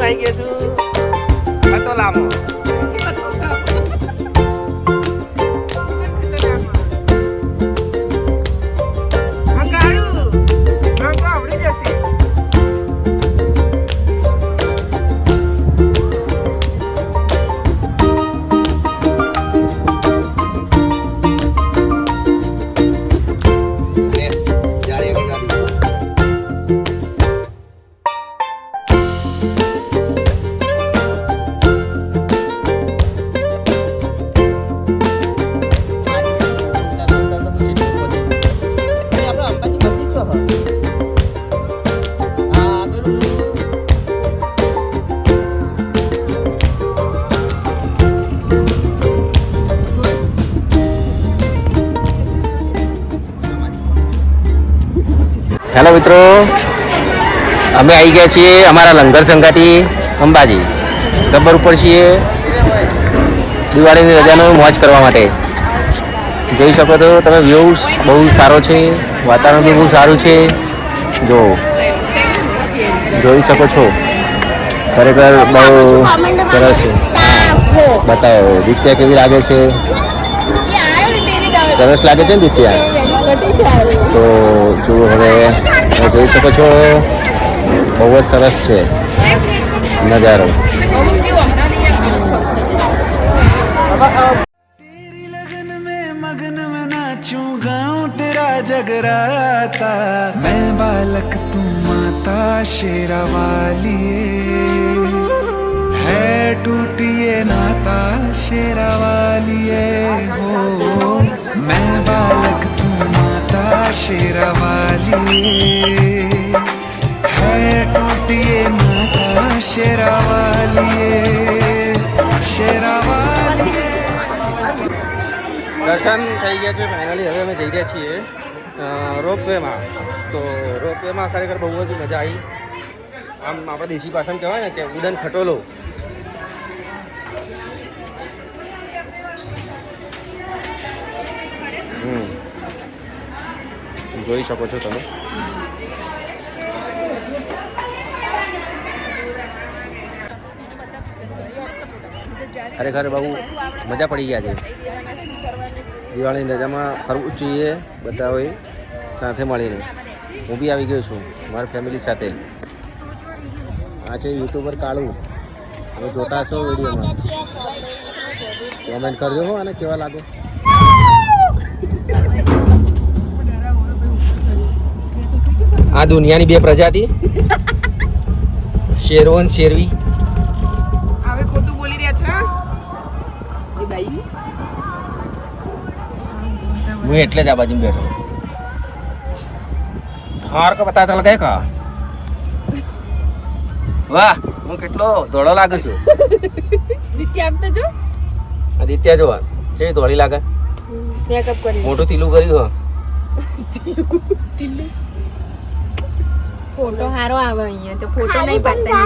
આવી ગયા છું ખટોલામાં. હેલો મિત્રો, અમે આવી ગયા છીએ અમારા લંગર સંગાથી અંબાજી. ગબ્બર ઉપર છીએ દિવાળીની રજાનો મોજ કરવા માટે. જોઈ શકો છો તમે, વ્યૂઝ બહુ સારો છે, વાતાવરણ બી બહુ સારું છે. જો જોઈ શકો છો, ખરેખર બહુ સરસ છે. બતાવો દિત્યા કેવી લાગે છે? સરસ લાગે છે ને દિત્યા? તો જુઓ, હવે જોઈ શકો છો, બહુ જ સરસ છે નજારો. तेरी लगन में मगन में नाचूं गाऊं तेरा जगराता मैं बालक तू माता शेरा वाली है टूटिए नाता शेरा वाली हो मैं बालक तू माता शेरा वाली है टूटिए नाता शेरा वाली शेरा वाली. દર્શન થઈ ગયા છે ફાઇનલી. હવે અમે જઈ રહ્યા છીએ રોપવેમાં. તો રોપવેમાં ખરેખર બહુ જ મજા આવી. આમ આપણે દેશી ભાષામાં કહેવાય ને કે ઉડન ખટોલો. જોઈ શકો છો તમે. ખરેખર બહુ મજા પડી ગયા છે. દિવાળીની રજામાં ફરવું જ જોઈએ બધા હોય સાથે મળીને. હું બી આવી ગયો છું મારા ફેમિલી સાથે. આ છે યુટ્યુબર કાળુ. તમે જોતા હશો વિડીયોમાં. કોમેન્ટ કરજો હો અને કેવા લાગે. આ દુનિયાની બે પ્રજાતિ, શેરો અને શેરવી. હવે ખોટું બોલી રહ્યા છે એ બાઈ. હું એટલે જ આ બાજુ બેઠો. ખાર કો પતા ચલ ગયા કા. વાહ, હું કેટલો ધોળો લાગુ છું. દિત્યા આમ તો જો. આદિત્ય જો છે ધોળી લાગે. મેકઅપ કરી મોટું તીલું કર્યું હો. તિલ્લુ ફોટો હારો આવે અહીંયા તો ફોટો નહીં પાડતા.